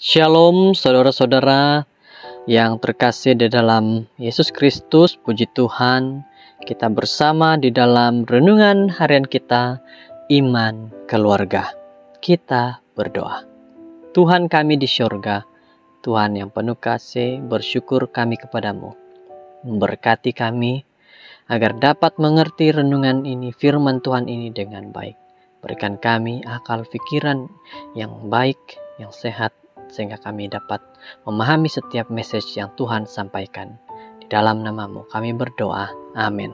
Shalom saudara-saudara yang terkasih di dalam Yesus Kristus. Puji Tuhan, kita bersama di dalam renungan harian kita, Iman Keluarga. Kita berdoa. Tuhan kami di syurga, Tuhan yang penuh kasih, bersyukur kami kepadamu. Memberkati kami agar dapat mengerti renungan ini, firman Tuhan ini dengan baik. Berikan kami akal pikiran yang baik, yang sehat, sehingga kami dapat memahami setiap message yang Tuhan sampaikan. Di dalam namamu kami berdoa, amin.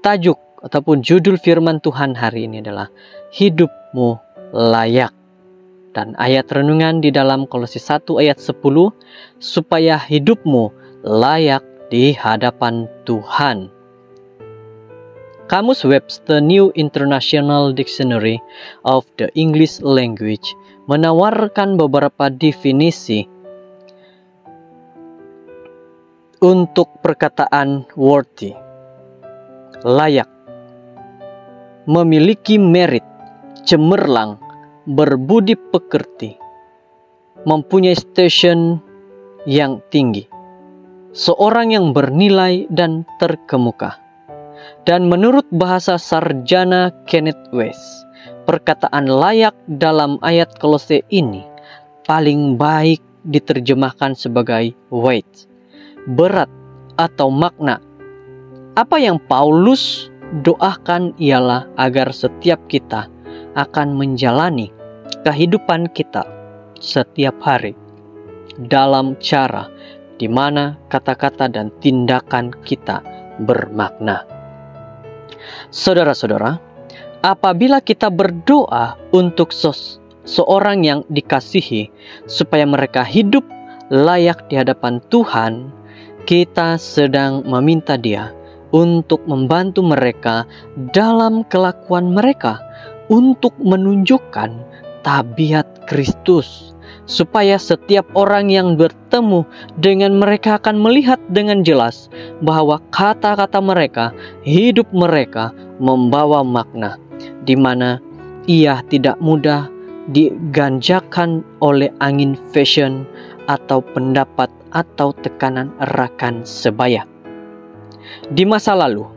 Tajuk ataupun judul firman Tuhan hari ini adalah Hidupmu Layak. Dan ayat renungan di dalam Kolose 1 ayat 10, supaya hidupmu layak di hadapan Tuhan. Kamus Webster New International Dictionary of the English Language menawarkan beberapa definisi untuk perkataan worthy. Layak, memiliki merit, cemerlang, berbudi pekerti, mempunyai station yang tinggi, seorang yang bernilai dan terkemuka. Dan menurut bahasa sarjana Kenneth West, perkataan layak dalam ayat Kolose ini paling baik diterjemahkan sebagai weight, berat atau makna. Apa yang Paulus doakan ialah agar setiap kita akan menjalani kehidupan kita setiap hari dalam cara di mana kata-kata dan tindakan kita bermakna. Saudara-saudara, apabila kita berdoa untuk seorang yang dikasihi supaya mereka hidup layak di hadapan Tuhan, kita sedang meminta Dia untuk membantu mereka dalam kelakuan mereka, untuk menunjukkan tabiat Kristus, supaya setiap orang yang bertemu dengan mereka akan melihat dengan jelas bahwa kata-kata mereka, hidup mereka membawa makna, di mana ia tidak mudah diganjakan oleh angin fashion atau pendapat atau tekanan rekan sebaya. Di masa lalu,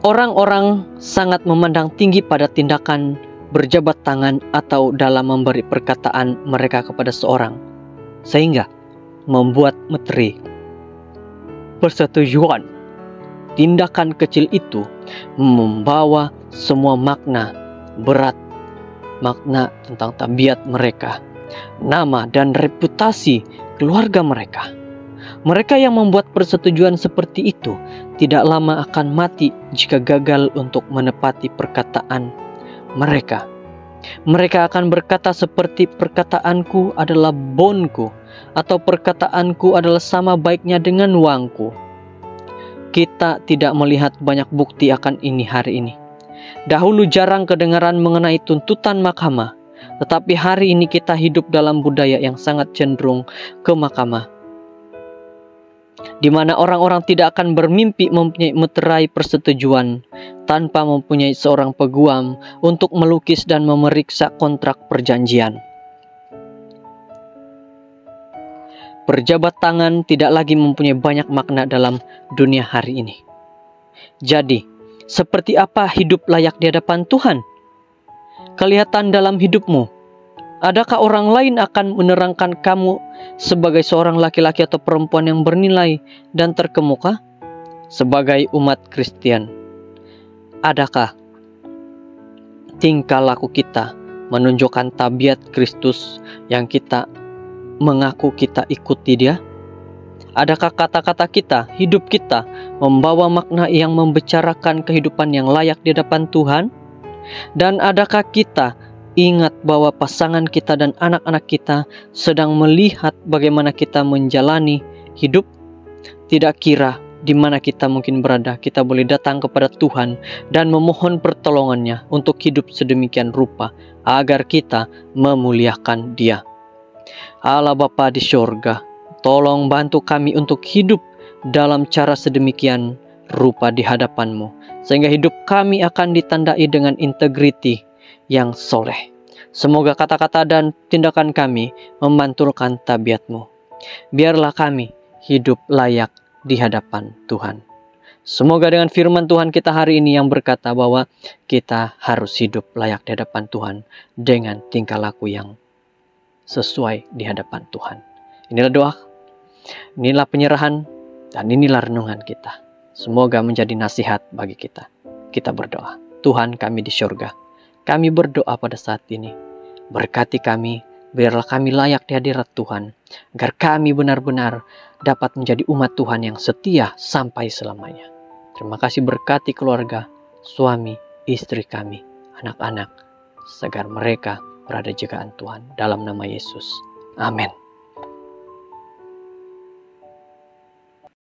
orang-orang sangat memandang tinggi pada tindakan berjabat tangan atau dalam memberi perkataan mereka kepada seorang, sehingga membuat meteri persetujuan. Tindakan kecil itu membawa semua makna berat, makna tentang tabiat mereka, nama dan reputasi keluarga mereka. Mereka yang membuat persetujuan seperti itu tidak lama akan mati jika gagal untuk menepati perkataan mereka. Mereka akan berkata seperti perkataanku adalah bonku, atau perkataanku adalah sama baiknya dengan uangku. Kita tidak melihat banyak bukti akan ini hari ini. Dahulu jarang kedengaran mengenai tuntutan mahkamah, tetapi hari ini kita hidup dalam budaya yang sangat cenderung ke mahkamah, di mana orang-orang tidak akan bermimpi mempunyai meterai persetujuan tanpa mempunyai seorang peguam untuk melukis dan memeriksa kontrak perjanjian. Berjabat tangan tidak lagi mempunyai banyak makna dalam dunia hari ini. Jadi, seperti apa hidup layak di hadapan Tuhan? Kelihatan dalam hidupmu. Adakah orang lain akan menerangkan kamu sebagai seorang laki-laki atau perempuan yang bernilai dan terkemuka? Sebagai umat Kristen, adakah tingkah laku kita menunjukkan tabiat Kristus yang kita mengaku kita ikuti Dia? Adakah kata-kata kita, hidup kita membawa makna yang membicarakan kehidupan yang layak di hadapan Tuhan? Dan adakah kita ingat bahwa pasangan kita dan anak-anak kita sedang melihat bagaimana kita menjalani hidup? Tidak kira di mana kita mungkin berada, kita boleh datang kepada Tuhan dan memohon pertolongannya untuk hidup sedemikian rupa agar kita memuliakan Dia. Allah Bapa di surga, tolong bantu kami untuk hidup dalam cara sedemikian rupa di hadapan-Mu, sehingga hidup kami akan ditandai dengan integriti yang soleh, Semoga kata-kata dan tindakan kami memantulkan tabiat-Mu. Biarlah kami hidup layak di hadapan Tuhan. Semoga dengan firman Tuhan kita hari ini yang berkata bahwa kita harus hidup layak di hadapan Tuhan dengan tingkah laku yang sesuai di hadapan Tuhan. Inilah doa, inilah penyerahan, dan inilah renungan kita. Semoga menjadi nasihat bagi kita. Kita berdoa. Tuhan kami di surga, kami berdoa pada saat ini. Berkati kami, biarlah kami layak di hadirat Tuhan, agar kami benar-benar dapat menjadi umat Tuhan yang setia sampai selamanya. Terima kasih, berkati keluarga, suami, istri kami, anak-anak, agar mereka berada di jagaan Tuhan. Dalam nama Yesus. Amin.